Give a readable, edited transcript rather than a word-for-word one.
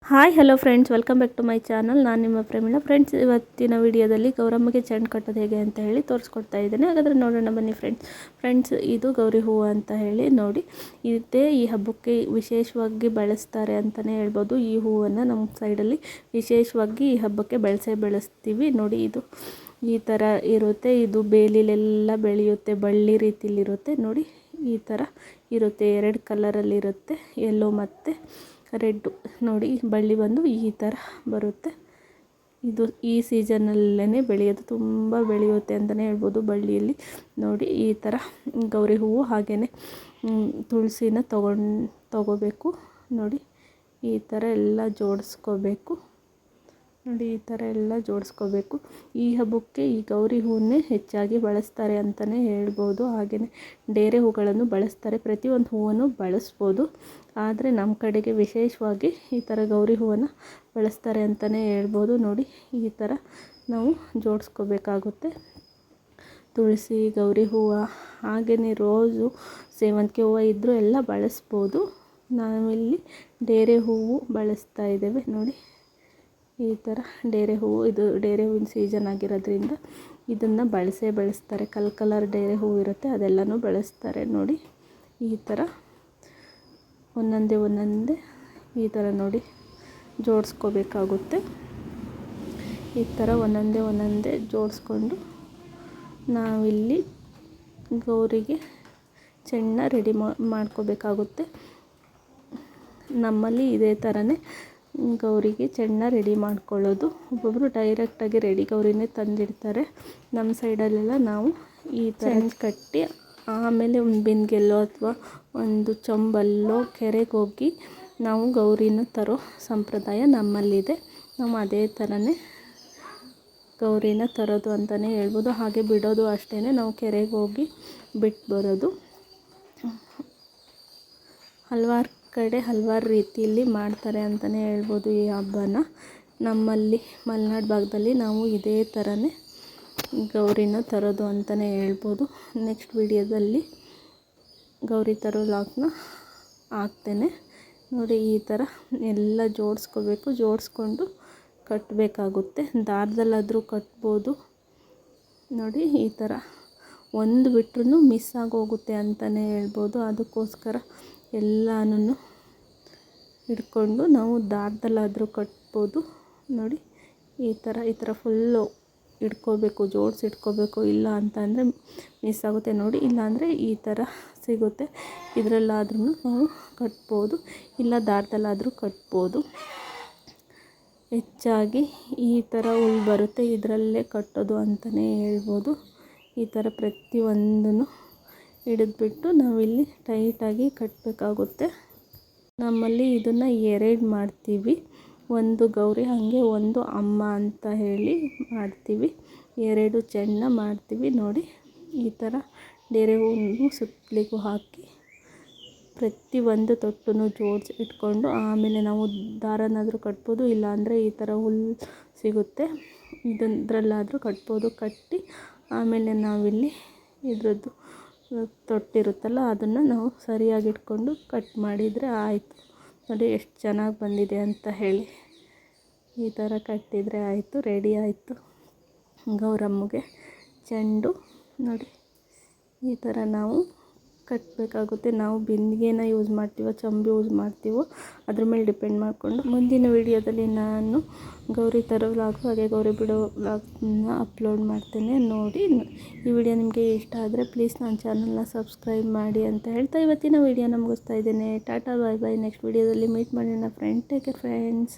Hi hello friends, welcome back to my channel. ನಾನು ನಿಮ್ಮ ಪ್ರೇಮಿಳ. Friends, ಇವತ್ತಿನ ವಿಡಿಯೋದಲ್ಲಿ ಗೌರಮ್ಮಗೆ ಚೆಂಡು ಕಟ್ಟೋದು ಹೇಗೆ ಅಂತ ಹೇಳಿ ತೋರಿಸ್ಕೊಡ್ತಾ ಇದ್ದೇನೆ. ಹಾಗಾದರೆ ನೋಡೋಣ ಬನ್ನಿ ಫ್ರೆಂಡ್ಸ್. ಇದು ಗೌರಿ ಹೂವು ಅಂತ ಹೇಳಿ ನೋಡಿ. ಇದೇ ಈ ಹಬ್ಬಕ್ಕೆ ವಿಶೇಷವಾಗಿ ಬಳಸ್ತಾರೆ ಅಂತಲೇ ಹೇಳ್ಬೋದು. ಈ ಹೂವನ್ನು ನಮ್ಮ ಸೈಡಲ್ಲಿ ವಿಶೇಷವಾಗಿ ಈ ಹಬ್ಬಕ್ಕೆ ಬೆಳೆಸ್ತೀವಿ ನೋಡಿ. ಇದು ಈ ಥರ ಇರುತ್ತೆ. ಇದು ಬೇಲಿಲೆಲ್ಲ ಬೆಳೆಯುತ್ತೆ, ಬಳ್ಳಿ ರೀತಿಲಿರುತ್ತೆ ನೋಡಿ. ಈ ಥರ ಇರುತ್ತೆ, 2 ಕಲರಲ್ಲಿರುತ್ತೆ, ಯೆಲ್ಲೋ ಮತ್ತು ರೆಡ್ಡು ನೋಡಿ. ಬಳ್ಳಿ ಬಂದು ಈ ಥರ ಬರುತ್ತೆ. ಇದು ಈ ಸೀಸನಲ್ಲೇ ಬೆಳೆಯೋದು, ತುಂಬ ಬೆಳೆಯುತ್ತೆ ಅಂತಲೇ ಹೇಳ್ಬೋದು ಬಳ್ಳಿಯಲ್ಲಿ ನೋಡಿ. ಈ ಥರ ಗೌರಿ ಹೂವು ಹಾಗೆಯೇ ತುಳಸಿನ ತಗೋಬೇಕು ನೋಡಿ. ಈ ಥರ ಎಲ್ಲ ಜೋಡಿಸ್ಕೋಬೇಕು ನೋಡಿ. ಈ ಥರ ಎಲ್ಲ ಜೋಡಿಸ್ಕೋಬೇಕು. ಈ ಹಬ್ಬಕ್ಕೆ ಈ ಗೌರಿ ಹೂವನ್ನೇ ಹೆಚ್ಚಾಗಿ ಬಳಸ್ತಾರೆ ಅಂತಲೇ ಹೇಳ್ಬೋದು. ಹಾಗೆಯೇ ಡೇರೆ ಹೂಗಳನ್ನು ಬಳಸ್ತಾರೆ, ಪ್ರತಿಯೊಂದು ಹೂವನ್ನು ಬಳಸ್ಬೋದು. ಆದರೆ ನಮ್ಮ ಕಡೆಗೆ ವಿಶೇಷವಾಗಿ ಈ ಥರ ಗೌರಿ ಹೂವನ್ನು ಬಳಸ್ತಾರೆ ಅಂತಲೇ ಹೇಳ್ಬೋದು ನೋಡಿ. ಈ ಥರ ನಾವು ಜೋಡಿಸ್ಕೋಬೇಕಾಗುತ್ತೆ. ತುಳಸಿ, ಗೌರಿ ಹೂವು, ಹಾಗೆಯೇ ರೋಸು, ಸೇವಂತಿಗೆ ಹೂವು ಇದ್ದರೂ ಎಲ್ಲ ಬಳಸ್ಬೋದು. ನಾವಿಲ್ಲಿ ಡೇರೆ ಹೂವು ಬಳಸ್ತಾ ಇದ್ದೇವೆ ನೋಡಿ. ಈ ಥರ ಡೇರೆ ಹೂವು, ಇದು ಡೇರೆ ಹೂವಿನ ಸೀಸನ್ ಆಗಿರೋದ್ರಿಂದ ಇದನ್ನು ಬಳಸ್ತಾರೆ. ಕಲರ್ ಡೇರೆ ಹೂವು ಇರುತ್ತೆ, ಅದೆಲ್ಲನೂ ಬಳಸ್ತಾರೆ ನೋಡಿ. ಈ ಥರ ಒಂದೊಂದೇ ಈ ಥರ ನೋಡಿ ಜೋಡಿಸ್ಕೋಬೇಕಾಗುತ್ತೆ. ಈ ಥರ ಒಂದೊಂದೇ ಜೋಡಿಸ್ಕೊಂಡು ನಾವಿಲ್ಲಿ ಗೌರಿಗೆ ಚೆಂಡ ರೆಡಿ ಮಾಡ್ಕೋಬೇಕಾಗುತ್ತೆ. ನಮ್ಮಲ್ಲಿ ಇದೇ ಥರನೇ ಗೌರಿಗೆ ಚೆಂಡ ರೆಡಿ ಮಾಡ್ಕೊಳ್ಳೋದು. ಒಬ್ಬೊಬ್ಬರು ಡೈರೆಕ್ಟಾಗಿ ರೆಡಿ ಗೌರಿನೇ ತಂದಿಡ್ತಾರೆ. ನಮ್ಮ ಸೈಡಲ್ಲೆಲ್ಲ ನಾವು ಈ ಥರ ಕಟ್ಟಿ ಆಮೇಲೆ ಒಂದು ಬಿಂದಿಗೆಲ್ಲೋ ಅಥವಾ ಒಂದು ಚೊಂಬಲ್ಲೋ ಕೆರೆಗೆ ಹೋಗಿ ನಾವು ಗೌರಿನ ತರೋ ಸಂಪ್ರದಾಯ ನಮ್ಮಲ್ಲಿದೆ. ನಾವು ಅದೇ ಥರನೇ ಗೌರಿನ ತರೋದು ಅಂತಲೇ ಹೇಳ್ಬೋದು. ಹಾಗೆ ಬಿಡೋದು ಅಷ್ಟೇ, ನಾವು ಕೆರೆಗೆ ಹೋಗಿ ಬಿಟ್ಟು ಬರೋದು. ಹಲವಾರು ಕಡೆ ಹಲವಾರು ರೀತಿಯಲ್ಲಿ ಮಾಡ್ತಾರೆ ಅಂತಲೇ ಹೇಳ್ಬೋದು ಈ ಹಬ್ಬನ. ನಮ್ಮಲ್ಲಿ ಮಲೆನಾಡು ಭಾಗದಲ್ಲಿ ನಾವು ಇದೇ ಥರನೇ ಗೌರಿನ ತರೋದು ಅಂತಲೇ ಹೇಳ್ಬೋದು. ನೆಕ್ಸ್ಟ್ ವಿಡಿಯೋದಲ್ಲಿ ಗೌರಿ ತರೋ ಲಾಗ್ನ ಹಾಕ್ತೇನೆ ನೋಡಿ. ಈ ಥರ ಎಲ್ಲ ಜೋಡಿಸ್ಕೊಂಡು ಕಟ್ಟಬೇಕಾಗುತ್ತೆ. ದಾರದಲ್ಲಾದರೂ ಕಟ್ಬೋದು ನೋಡಿ. ಈ ಥರ ಒಂದು ಬಿಟ್ರೂ ಮಿಸ್ ಆಗೋಗುತ್ತೆ ಅಂತಲೇ ಹೇಳ್ಬೋದು. ಅದಕ್ಕೋಸ್ಕರ ಎಲ್ಲನೂ ಹಿಡ್ಕೊಂಡು ನಾವು ದಾರದಲ್ಲಾದರೂ ಕಟ್ಬೋದು ನೋಡಿ. ಈ ಥರ ಫುಲ್ಲು ಜೋಡಿಸಿಟ್ಕೋಬೇಕು. ಇಲ್ಲ ಅಂತಂದರೆ ಮಿಸ್ ಆಗುತ್ತೆ ನೋಡಿ. ಇಲ್ಲಾಂದರೆ ಈ ಥರ ಸಿಗುತ್ತೆ, ಇದರಲ್ಲಾದ್ರೂ ನಾವು ಕಟ್ಬೋದು, ಇಲ್ಲ ದಾರದಲ್ಲಾದರೂ ಕಟ್ಬೋದು. ಹೆಚ್ಚಾಗಿ ಈ ಥರ ಹುಲ್ ಬರುತ್ತೆ, ಇದರಲ್ಲೇ ಕಟ್ಟೋದು ಅಂತಲೇ ಹೇಳ್ಬೋದು. ಈ ಥರ ಪ್ರತಿಯೊಂದನ್ನು ಹಿಡಿದ್ಬಿಟ್ಟು ನಾವಿಲ್ಲಿ ಟೈಟಾಗಿ ಕಟ್ಟಬೇಕಾಗುತ್ತೆ. ನಮ್ಮಲ್ಲಿ ಇದನ್ನು 2 ಮಾಡ್ತೀವಿ, ಒಂದು ಗೌರಿ ಹಾಗೆ ಒಂದು ಅಮ್ಮ ಅಂತ ಹೇಳಿ ಮಾಡ್ತೀವಿ. 2 ಚೆಂಡ ಮಾಡ್ತೀವಿ ನೋಡಿ. ಈ ಥರ ಡೇರೆ ಹೂವನ್ನು ಸುತ್ತಲಿಗೂ ಹಾಕಿ ಪ್ರತಿಯೊಂದು ತೊಟ್ಟನ್ನು ಜೋಡಿಸಿ ಇಟ್ಕೊಂಡು ಆಮೇಲೆ ನಾವು ದಾರನಾದರೂ ಕಟ್ಬೋದು, ಇಲ್ಲಾಂದರೆ ಈ ಥರ ಹುಲ್ಲು ಸಿಗುತ್ತೆ, ಇದರಲ್ಲಾದರೂ ಕಟ್ಬೋದು. ಕಟ್ಟಿ ಆಮೇಲೆ ನಾವಿಲ್ಲಿ ಇದರದ್ದು ತೊಟ್ಟಿರುತ್ತಲ್ಲ ಅದನ್ನು ನಾವು ಸರಿಯಾಗಿ ಇಟ್ಕೊಂಡು ಕಟ್ ಮಾಡಿದರೆ ಆಯಿತು ನೋಡಿ. ಎಷ್ಟು ಚೆನ್ನಾಗಿ ಬಂದಿದೆ ಅಂತ ಹೇಳಿ. ಈ ಥರ ಕಟ್ಟಿದರೆ ಆಯಿತು, ರೆಡಿ ಆಯಿತು ಗೌರಮ್ಮಗೆ ಚೆಂಡು ನೋಡಿ. ಈ ಥರ ನಾವು ಕಟ್ಟಬೇಕಾಗುತ್ತೆ. ನಾವು ಬಿಂದಿಗೆನ ಯೂಸ್ ಮಾಡ್ತೀವೋ ಚಂಬು ಯೂಸ್ ಮಾಡ್ತೀವೋ ಅದ್ರ ಮೇಲೆ ಡಿಪೆಂಡ್ ಮಾಡಿಕೊಂಡು ಮುಂದಿನ ವಿಡಿಯೋದಲ್ಲಿ ನಾನು ಗೌರಿ ತರೋ ವ್ಲಾಗು ಹಾಗೆ ಗೌರಿ ಬಿಡೋ ವ್ಲಾಗ್ನ ಅಪ್ಲೋಡ್ ಮಾಡ್ತೇನೆ ನೋಡಿ. ಈ ವಿಡಿಯೋ ನಿಮಗೆ ಇಷ್ಟ ಆದರೆ ಪ್ಲೀಸ್ ನನ್ನ ಚಾನಲ್ನ ಸಬ್ಸ್ಕ್ರೈಬ್ ಮಾಡಿ ಅಂತ ಹೇಳ್ತಾ ಇವತ್ತಿನ ವಿಡಿಯೋನ ಮುಗಿಸ್ತಾ ಇದ್ದೇನೆ. ಟಾಟಾ, ಬಾಯ್ ಬಾಯ್. ನೆಕ್ಸ್ಟ್ ವಿಡಿಯೋದಲ್ಲಿ ಮೀಟ್ ಮಾಡೋಣ ಫ್ರೆಂಡ್. Take care friends.